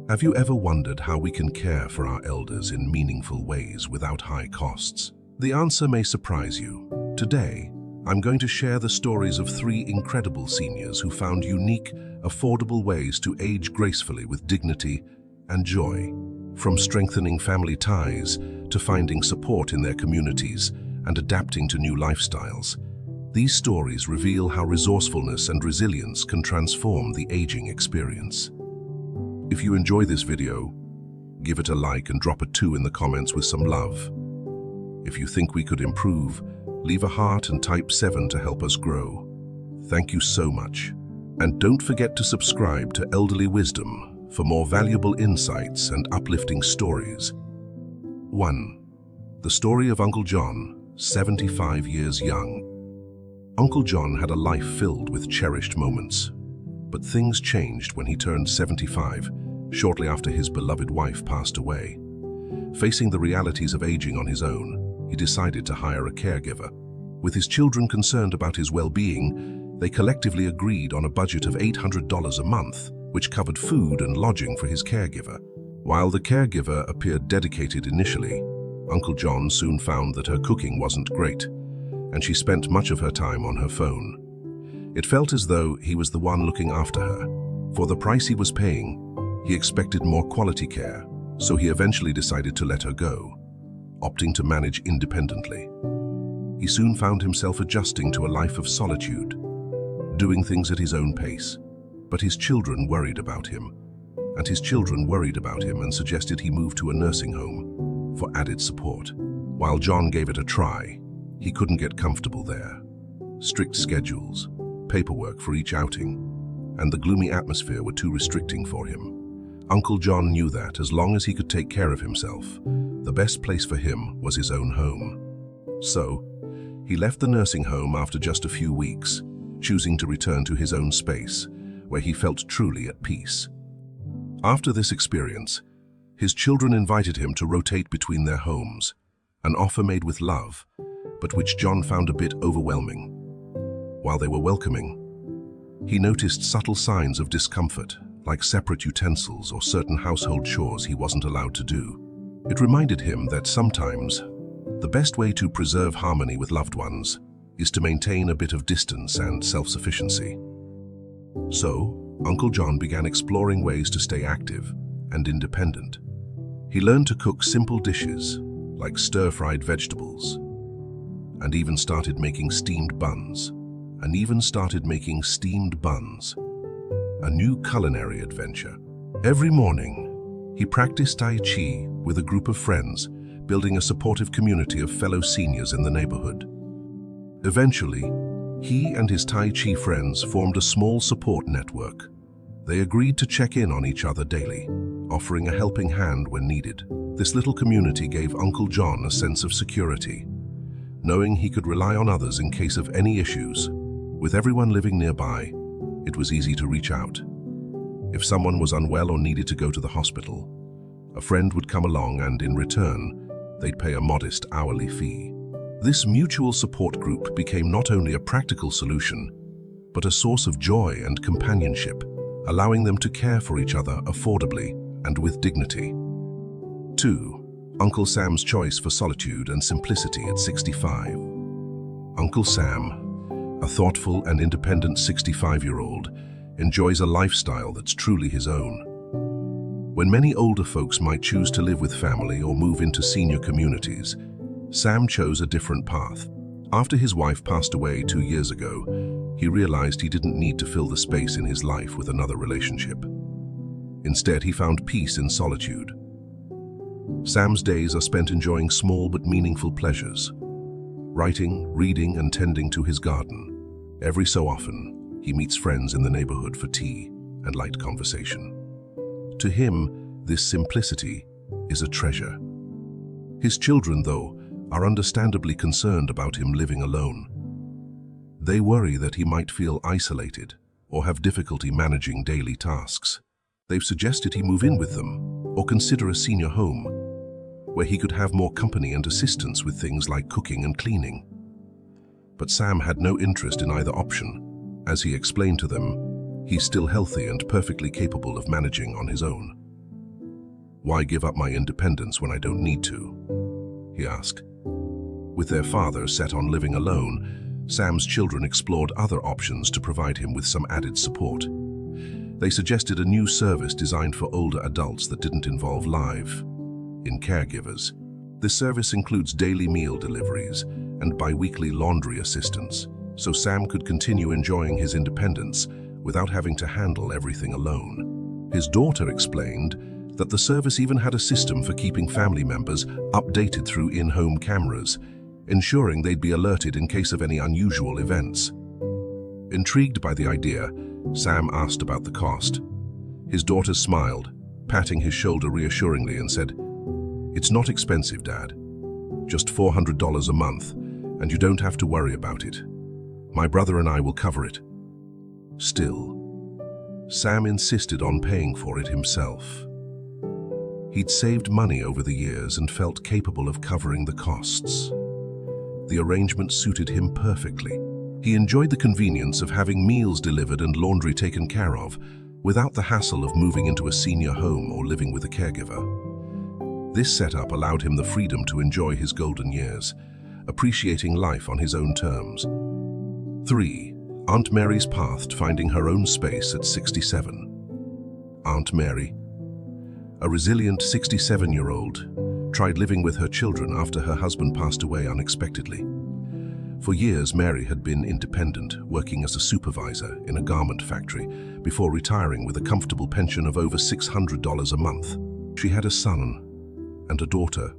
Have you ever wondered how we can care for our elders in meaningful ways without high costs? The answer may surprise you. Today, I'm going to share the stories of 3 incredible seniors who found unique, affordable ways to age gracefully with dignity and joy. From strengthening family ties to finding support in their communities and adapting to new lifestyles, these stories reveal how resourcefulness and resilience can transform the aging experience. If you enjoy this video, give it a like and drop a 2 in the comments with some love. If you think we could improve, leave a heart and type 7 to help us grow. Thank you so much. And don't forget to subscribe to Elderly Wisdom for more valuable insights and uplifting stories. 1. The story of Uncle John, 75 years young. Uncle John had a life filled with cherished moments. But things changed when he turned 75, shortly after his beloved wife passed away. Facing the realities of aging on his own, he decided to hire a caregiver. With his children concerned about his well-being, they collectively agreed on a budget of $800 a month, which covered food and lodging for his caregiver. While the caregiver appeared dedicated initially, Uncle John soon found that her cooking wasn't great, and she spent much of her time on her phone. It felt as though he was the one looking after her. For the price he was paying, he expected more quality care, so he eventually decided to let her go, opting to manage independently. He soon found himself adjusting to a life of solitude, doing things at his own pace. But his children worried about him, and suggested he move to a nursing home for added support. While John gave it a try, he couldn't get comfortable there. Strict schedules, paperwork for each outing, and the gloomy atmosphere were too restricting for him. Uncle John knew that as long as he could take care of himself, the best place for him was his own home. So, he left the nursing home after just a few weeks, choosing to return to his own space, where he felt truly at peace. After this experience, his children invited him to rotate between their homes, an offer made with love, but which John found a bit overwhelming. While they were welcoming, he noticed subtle signs of discomfort, like separate utensils or certain household chores he wasn't allowed to do. It reminded him that sometimes the best way to preserve harmony with loved ones is to maintain a bit of distance and self-sufficiency. So, Uncle John began exploring ways to stay active and independent. He learned to cook simple dishes, like stir-fried vegetables, and even started making steamed buns. A new culinary adventure. Every morning, he practiced Tai Chi with a group of friends, building a supportive community of fellow seniors in the neighborhood. Eventually, he and his Tai Chi friends formed a small support network. They agreed to check in on each other daily, offering a helping hand when needed. This little community gave Uncle John a sense of security, knowing he could rely on others in case of any issues. With everyone living nearby, it was easy to reach out. If someone was unwell or needed to go to the hospital, a friend would come along and, in return, they'd pay a modest hourly fee. This mutual support group became not only a practical solution, but a source of joy and companionship, allowing them to care for each other affordably and with dignity. 2. Uncle Sam's choice for solitude and simplicity at 65. Uncle Sam, a thoughtful and independent 65-year-old, enjoys a lifestyle that's truly his own. When many older folks might choose to live with family or move into senior communities, Sam chose a different path. After his wife passed away 2 years ago, he realized he didn't need to fill the space in his life with another relationship. Instead, he found peace in solitude. Sam's days are spent enjoying small but meaningful pleasures, writing, reading, and tending to his garden. Every so often, he meets friends in the neighborhood for tea and light conversation. To him, this simplicity is a treasure. His children, though, are understandably concerned about him living alone. They worry that he might feel isolated or have difficulty managing daily tasks. They've suggested he move in with them or consider a senior home, where he could have more company and assistance with things like cooking and cleaning. But Sam had no interest in either option. As he explained to them, he's still healthy and perfectly capable of managing on his own. "Why give up my independence when I don't need to?" he asked. With their father set on living alone, Sam's children explored other options to provide him with some added support. They suggested a new service designed for older adults that didn't involve live-in caregivers. This service includes daily meal deliveries and bi-weekly laundry assistance, so Sam could continue enjoying his independence without having to handle everything alone. His daughter explained that the service even had a system for keeping family members updated through in-home cameras, ensuring they'd be alerted in case of any unusual events. Intrigued by the idea, Sam asked about the cost. His daughter smiled, patting his shoulder reassuringly, and said, "It's not expensive, Dad. Just $400 a month, and you don't have to worry about it. My brother and I will cover it." Still, Sam insisted on paying for it himself. He'd saved money over the years and felt capable of covering the costs. The arrangement suited him perfectly. He enjoyed the convenience of having meals delivered and laundry taken care of, without the hassle of moving into a senior home or living with a caregiver. This setup allowed him the freedom to enjoy his golden years, appreciating life on his own terms. 3. Aunt Mary's path to finding her own space at 67. Aunt Mary, a resilient 67-year-old, tried living with her children after her husband passed away unexpectedly. For years, Mary had been independent, working as a supervisor in a garment factory before retiring with a comfortable pension of over $600 a month. She had a son and a daughter,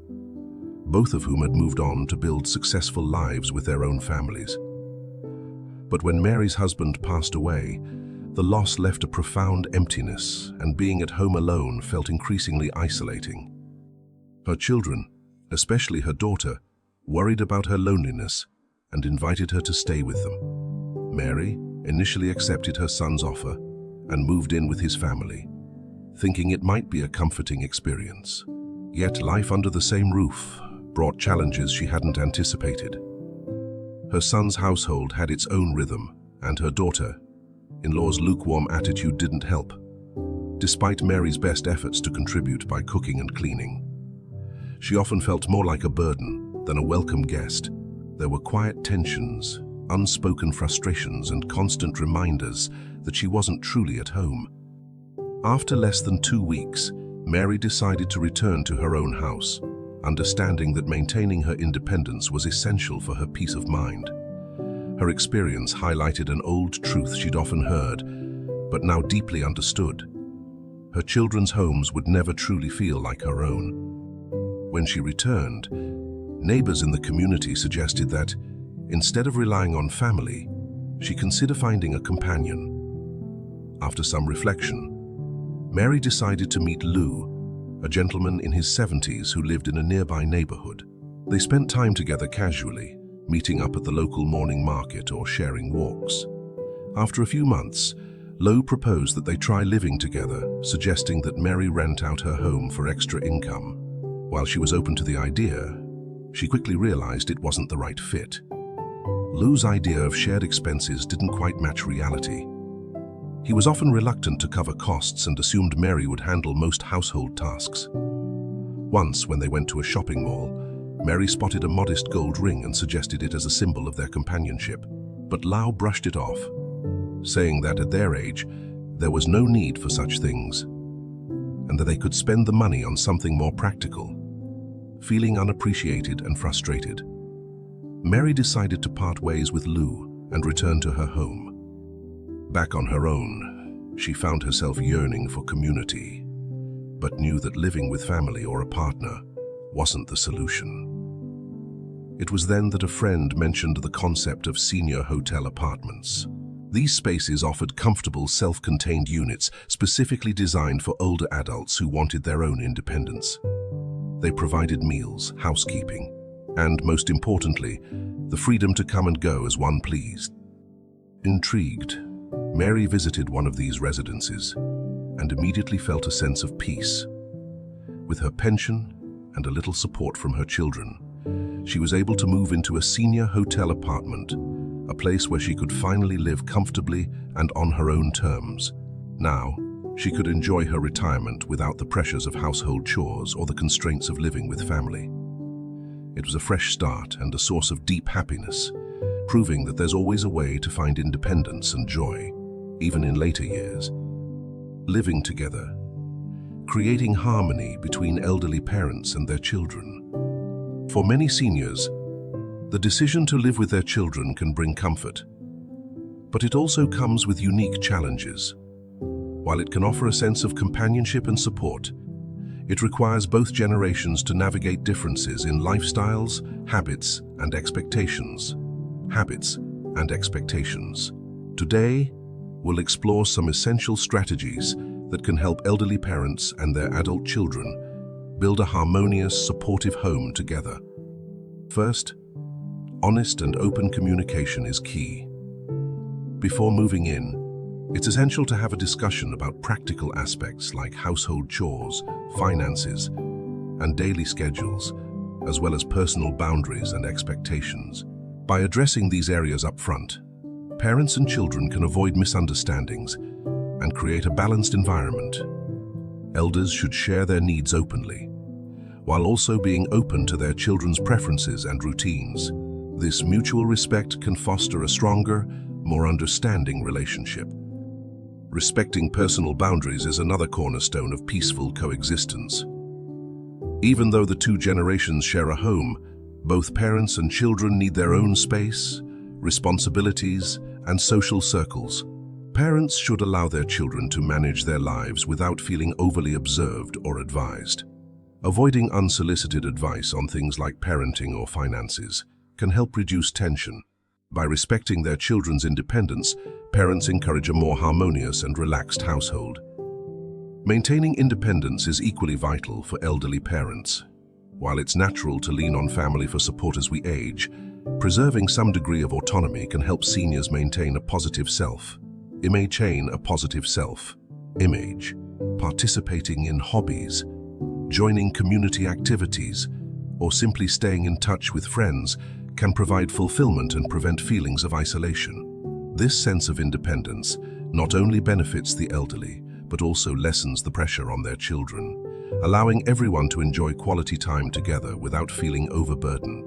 both of whom had moved on to build successful lives with their own families. But when Mary's husband passed away, the loss left a profound emptiness, and being at home alone felt increasingly isolating. Her children, especially her daughter, worried about her loneliness and invited her to stay with them. Mary initially accepted her son's offer and moved in with his family, thinking it might be a comforting experience. Yet life under the same roof brought challenges she hadn't anticipated. Her son's household had its own rhythm, and her daughter-in-law's lukewarm attitude didn't help, despite Mary's best efforts to contribute by cooking and cleaning. She often felt more like a burden than a welcome guest. There were quiet tensions, unspoken frustrations, and constant reminders that she wasn't truly at home. After less than 2 weeks, Mary decided to return to her own house, understanding that maintaining her independence was essential for her peace of mind. Her experience highlighted an old truth she'd often heard, but now deeply understood. Her children's homes would never truly feel like her own. When she returned, neighbors in the community suggested that, instead of relying on family, she consider finding a companion. After some reflection, Mary decided to meet Lou, a gentleman in his 70s who lived in a nearby neighborhood. They spent time together casually, meeting up at the local morning market or sharing walks. After a few months, Lou proposed that they try living together, suggesting that Mary rent out her home for extra income. While she was open to the idea, she quickly realized it wasn't the right fit. Lou's idea of shared expenses didn't quite match reality. He was often reluctant to cover costs and assumed Mary would handle most household tasks. Once, when they went to a shopping mall, Mary spotted a modest gold ring and suggested it as a symbol of their companionship. But Lou brushed it off, saying that at their age, there was no need for such things, and that they could spend the money on something more practical. Feeling unappreciated and frustrated, Mary decided to part ways with Lou and return to her home. Back on her own, she found herself yearning for community, but knew that living with family or a partner wasn't the solution. It was then that a friend mentioned the concept of senior hotel apartments. These spaces offered comfortable, self-contained units specifically designed for older adults who wanted their own independence. They provided meals, housekeeping, and, most importantly, the freedom to come and go as one pleased. Intrigued, Mary visited one of these residences and immediately felt a sense of peace. With her pension and a little support from her children, she was able to move into a senior hotel apartment, a place where she could finally live comfortably and on her own terms. Now, she could enjoy her retirement without the pressures of household chores or the constraints of living with family. It was a fresh start and a source of deep happiness, proving that there's always a way to find independence and joy, even in later years. Living together, creating harmony between elderly parents and their children. For many seniors, the decision to live with their children can bring comfort, but it also comes with unique challenges. While it can offer a sense of companionship and support, it requires both generations to navigate differences in lifestyles, habits, and expectations. Today, we'll explore some essential strategies that can help elderly parents and their adult children build a harmonious, supportive home together. First, honest and open communication is key. Before moving in, it's essential to have a discussion about practical aspects like household chores, finances, and daily schedules, as well as personal boundaries and expectations. By addressing these areas up front, parents and children can avoid misunderstandings and create a balanced environment. Elders should share their needs openly, while also being open to their children's preferences and routines. This mutual respect can foster a stronger, more understanding relationship. Respecting personal boundaries is another cornerstone of peaceful coexistence. Even though the two generations share a home, both parents and children need their own space, responsibilities, and social circles. Parents should allow their children to manage their lives without feeling overly observed or advised. Avoiding unsolicited advice on things like parenting or finances can help reduce tension. By respecting their children's independence, parents encourage a more harmonious and relaxed household. Maintaining independence is equally vital for elderly parents. While it's natural to lean on family for support as we age, preserving some degree of autonomy can help seniors maintain a positive self-image, participating in hobbies, joining community activities, or simply staying in touch with friends can provide fulfillment and prevent feelings of isolation. This sense of independence not only benefits the elderly, but also lessens the pressure on their children, allowing everyone to enjoy quality time together without feeling overburdened.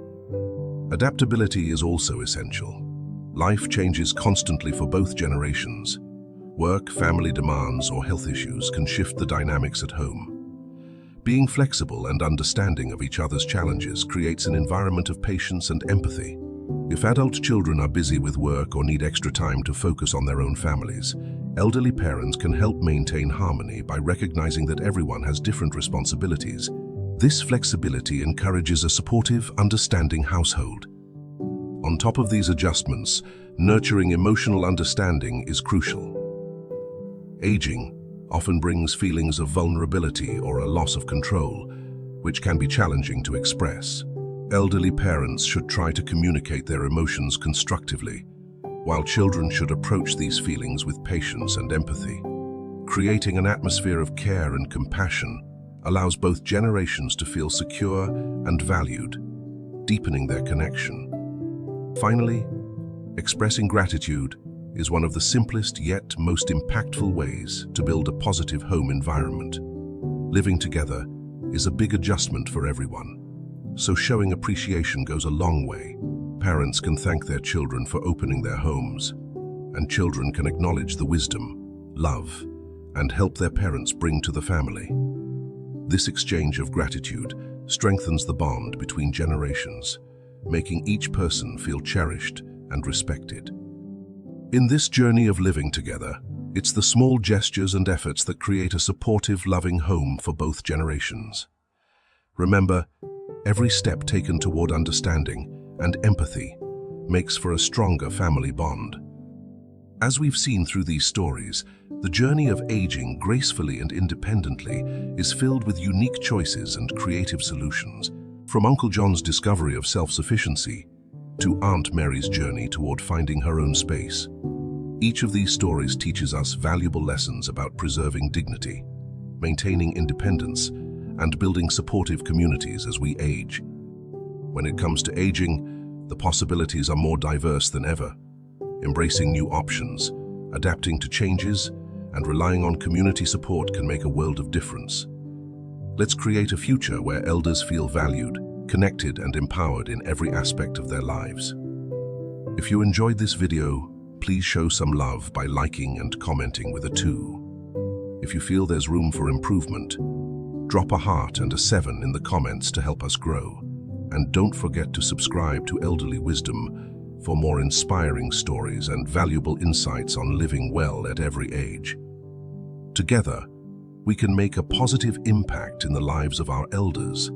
Adaptability is also essential. Life changes constantly for both generations. Work, family demands, or health issues can shift the dynamics at home. Being flexible and understanding of each other's challenges creates an environment of patience and empathy. If adult children are busy with work or need extra time to focus on their own families, elderly parents can help maintain harmony by recognizing that everyone has different responsibilities. This flexibility encourages a supportive, understanding household. On top of these adjustments, nurturing emotional understanding is crucial. Aging often brings feelings of vulnerability or a loss of control, which can be challenging to express. Elderly parents should try to communicate their emotions constructively, while children should approach these feelings with patience and empathy. Creating an atmosphere of care and compassion allows both generations to feel secure and valued, deepening their connection. Finally, expressing gratitude is one of the simplest yet most impactful ways to build a positive home environment. Living together is a big adjustment for everyone, so showing appreciation goes a long way. Parents can thank their children for opening their homes, and children can acknowledge the wisdom, love, and help their parents bring to the family. This exchange of gratitude strengthens the bond between generations, making each person feel cherished and respected. In this journey of living together, it's the small gestures and efforts that create a supportive, loving home for both generations. Remember, every step taken toward understanding and empathy makes for a stronger family bond. As we've seen through these stories, the journey of aging gracefully and independently is filled with unique choices and creative solutions. From Uncle John's discovery of self-sufficiency to Aunt Mary's journey toward finding her own space, each of these stories teaches us valuable lessons about preserving dignity, maintaining independence, and building supportive communities as we age. When it comes to aging, the possibilities are more diverse than ever. Embracing new options, adapting to changes, and relying on community support can make a world of difference. Let's create a future where elders feel valued, connected, and empowered in every aspect of their lives. If you enjoyed this video, please show some love by liking and commenting with a 2. If you feel there's room for improvement, drop a heart and a 7 in the comments to help us grow. And don't forget to subscribe to Elderly Wisdom for more inspiring stories and valuable insights on living well at every age. Together, we can make a positive impact in the lives of our elders